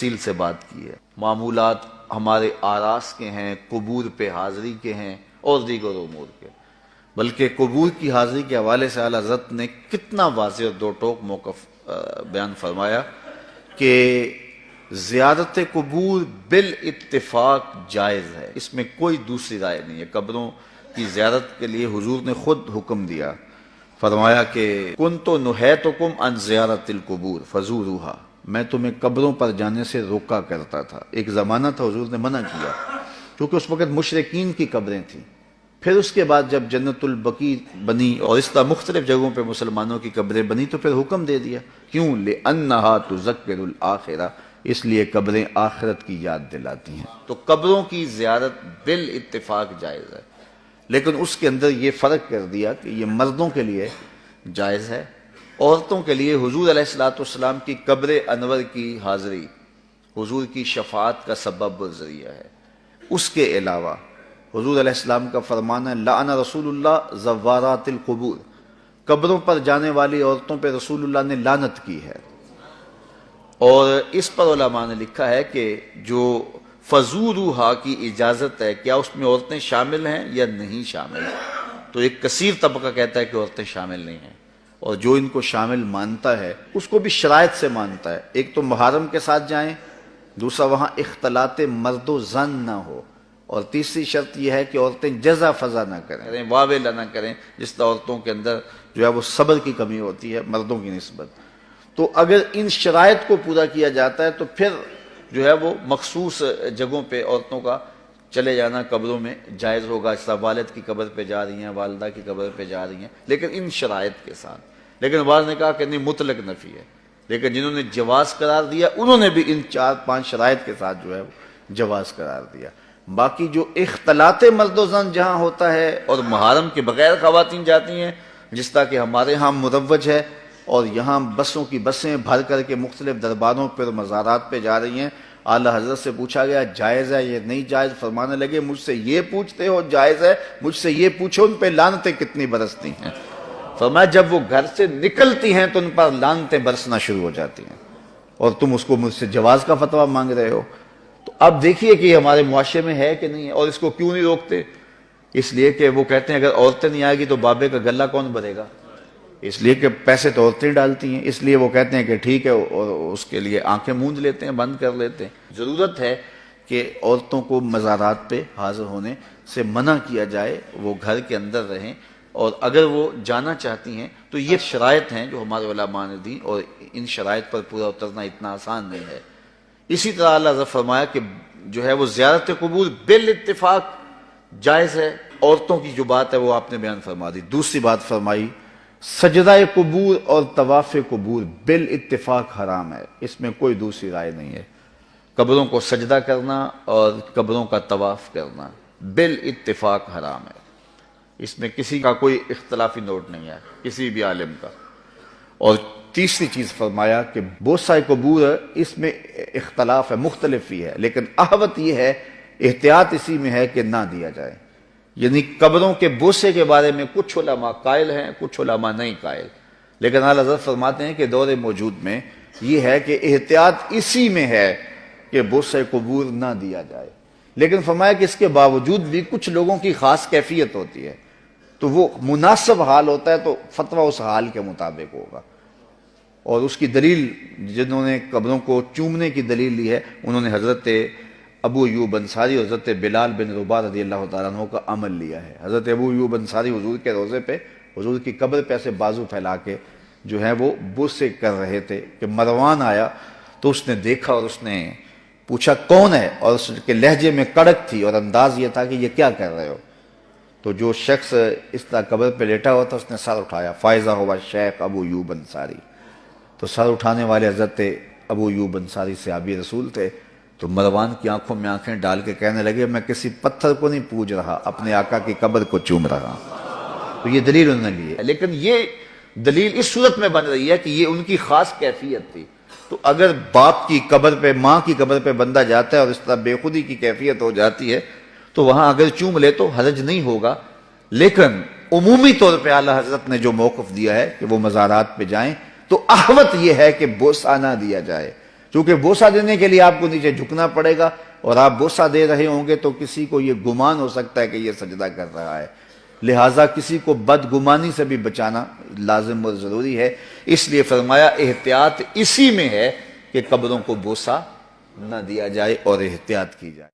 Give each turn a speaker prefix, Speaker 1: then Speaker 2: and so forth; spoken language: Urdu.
Speaker 1: تفصیل سے بات کی ہے۔ معمولات ہمارے آراس کے ہیں، قبور پہ حاضری کے ہیں اور دیگر امور کے، بلکہ قبور کی حاضری کے حوالے سے اعلیٰ حضرت نے کتنا واضح اور دو ٹوک موقف بیان فرمایا کہ زیارت قبور بالاتفاق جائز ہے، اس میں کوئی دوسری رائے نہیں ہے۔ قبروں کی زیارت کے لیے حضور نے خود حکم دیا، فرمایا کہ کنت نہیتکم عن زیارت القبور فزوروها، میں تمہیں قبروں پر جانے سے روکا کرتا تھا۔ ایک زمانہ تھا حضور نے منع کیا کیونکہ اس وقت مشرکین کی قبریں تھیں، پھر اس کے بعد جب جنت البقیع بنی اور اس طرح مختلف جگہوں پہ مسلمانوں کی قبریں بنی تو پھر حکم دے دیا، کیوں؟ لِأَنَّهَا تُذَكِّرُ الْآخِرَةَ، اس لیے قبریں آخرت کی یاد دلاتی ہیں۔ تو قبروں کی زیارت بالاتفاق جائز ہے، لیکن اس کے اندر یہ فرق کر دیا کہ یہ مردوں کے لیے جائز ہے، عورتوں کے لیے حضور علیہ السلام کی قبر انور کی حاضری حضور کی شفاعت کا سبب و ذریعہ ہے۔ اس کے علاوہ حضور علیہ السلام کا فرمان ہے لعن رسول اللہ زوارات القبور، قبروں پر جانے والی عورتوں پہ رسول اللہ نے لعنت کی ہے۔ اور اس پر علماء نے لکھا ہے کہ جو فزوروہا کی اجازت ہے، کیا اس میں عورتیں شامل ہیں یا نہیں شامل؟ تو ایک کثیر طبقہ کہتا ہے کہ عورتیں شامل نہیں ہیں، اور جو ان کو شامل مانتا ہے اس کو بھی شرائط سے مانتا ہے۔ ایک تو محرم کے ساتھ جائیں، دوسرا وہاں اختلاط مرد و زن نہ ہو، اور تیسری شرط یہ ہے کہ عورتیں جزا فضا نہ کریں، واویلا نہ کریں، جس طرح عورتوں کے اندر جو ہے وہ صبر کی کمی ہوتی ہے مردوں کی نسبت۔ تو اگر ان شرائط کو پورا کیا جاتا ہے تو پھر جو ہے وہ مخصوص جگہوں پہ عورتوں کا چلے جانا قبروں میں جائز ہوگا، اس طرح والد کی قبر پہ جا رہی ہیں، والدہ کی قبر پہ جا رہی ہیں، لیکن ان شرائط کے ساتھ۔ لیکن بعض نے کہا کہ نہیں، مطلق نفی ہے، لیکن جنہوں نے جواز قرار دیا انہوں نے بھی ان 4-5 شرائط کے ساتھ جو ہے وہ جواز قرار دیا۔ باقی جو اختلاط مرد و زن جہاں ہوتا ہے اور محرم کے بغیر خواتین جاتی ہیں، جس طرح کہ ہمارے ہاں مروج ہے، اور یہاں بسوں کی بسیں بھر کر کے مختلف درباروں پر مزارات پہ جا رہی ہیں، اعلیٰ حضرت سے پوچھا گیا جائز ہے یہ نہیں جائز، فرمانے لگے مجھ سے یہ پوچھتے ہو جائز ہے، مجھ سے یہ پوچھو ان پہ لعنتیں کتنی برستی ہیں۔ فرمایا جب وہ گھر سے نکلتی ہیں تو ان پر لعنتیں برسنا شروع ہو جاتی ہیں، اور تم اس کو مجھ سے جواز کا فتویٰ مانگ رہے ہو۔ تو اب دیکھیے کہ یہ ہمارے معاشرے میں ہے کہ نہیں ہے، اور اس کو کیوں نہیں روکتے؟ اس لیے کہ وہ کہتے ہیں اگر عورتیں نہیں آئے گی تو بابے کا گلہ کون بھرے گا، اس لیے کہ پیسے تو عورتیں ڈالتی ہیں، اس لیے وہ کہتے ہیں کہ ٹھیک ہے، اور اس کے لیے آنکھیں موند لیتے ہیں، بند کر لیتے ہیں۔ ضرورت ہے کہ عورتوں کو مزارات پہ حاضر ہونے سے منع کیا جائے، وہ گھر کے اندر رہیں، اور اگر وہ جانا چاہتی ہیں تو یہ شرائط ہیں جو ہمارے علماء نے دی، اور ان شرائط پر پورا اترنا اتنا آسان نہیں ہے۔ اسی طرح اللہ نے فرمایا کہ جو ہے وہ زیارت قبور بالاتفاق جائز ہے، عورتوں کی جو بات ہے وہ آپ نے بیان فرما دی۔ دوسری بات فرمائی سجدہ قبور اور طواف قبور بالاتفاق حرام ہے، اس میں کوئی دوسری رائے نہیں ہے۔ قبروں کو سجدہ کرنا اور قبروں کا طواف کرنا بالاتفاق حرام ہے، اس میں کسی کا کوئی اختلافی نوٹ نہیں ہے، کسی بھی عالم کا۔ اور تیسری چیز فرمایا کہ بوسہ قبور اس میں اختلاف ہے، مختلف ہی ہے، لیکن احوط یہ ہے، احتیاط اسی میں ہے کہ نہ دیا جائے۔ یعنی قبروں کے بوسے کے بارے میں کچھ علماء قائل ہیں، کچھ علماء نہیں قائل، لیکن اعلیٰ حضرت فرماتے ہیں کہ دور موجود میں یہ ہے کہ احتیاط اسی میں ہے کہ بوسہ قبور نہ دیا جائے، لیکن فرمایا کہ اس کے باوجود بھی کچھ لوگوں کی خاص کیفیت ہوتی ہے، تو وہ مناسب حال ہوتا ہے تو فتویٰ اس حال کے مطابق ہوگا۔ اور اس کی دلیل جنہوں نے قبروں کو چومنے کی دلیل لی ہے، انہوں نے حضرت ابو ایوب انصاری اور حضرت بلال بن رباح رضی اللہ تعالیٰ عنہ کا عمل لیا ہے۔ حضرت ابو ایوب انصاری حضور کے روضے پہ، حضور کی قبر پہ ایسے بازو پھیلا کے جو ہے وہ بوسے کر رہے تھے کہ مروان آیا تو اس نے دیکھا اور اس نے پوچھا کون ہے، اور اس کے لہجے میں کڑک تھی اور انداز یہ تھا کہ یہ کیا کر رہے ہو؟ تو جو شخص اس طرح قبر پہ لیٹا ہوا تھا اس نے سر اٹھایا، فائزہ ہوا شیخ ابو ایوب انصاری۔ تو سر اٹھانے والے حضرت ابو ایوب انصاری صحابی رسول تھے، تو مروان کی آنکھوں میں آنکھیں ڈال کے کہنے لگے میں کسی پتھر کو نہیں پوج رہا، اپنے آقا کی قبر کو چوم رہا۔ تو یہ دلیل انہوں نے لی ہے، لیکن یہ دلیل اس صورت میں بن رہی ہے کہ یہ ان کی خاص کیفیت تھی۔ تو اگر باپ کی قبر پہ، ماں کی قبر پہ بندہ جاتا ہے اور اس طرح بے خودی کی کیفیت ہو جاتی ہے تو وہاں اگر چوم لے تو حرج نہیں ہوگا، لیکن عمومی طور پہ اعلیٰ حضرت نے جو موقف دیا ہے کہ وہ مزارات پہ جائیں تو احوط یہ ہے کہ بوسہ نہ دیا جائے، چونکہ بوسہ دینے کے لیے آپ کو نیچے جھکنا پڑے گا، اور آپ بوسہ دے رہے ہوں گے تو کسی کو یہ گمان ہو سکتا ہے کہ یہ سجدہ کر رہا ہے، لہٰذا کسی کو بدگمانی سے بھی بچانا لازم اور ضروری ہے۔ اس لیے فرمایا احتیاط اسی میں ہے کہ قبروں کو بوسہ نہ دیا جائے اور احتیاط کی جائے۔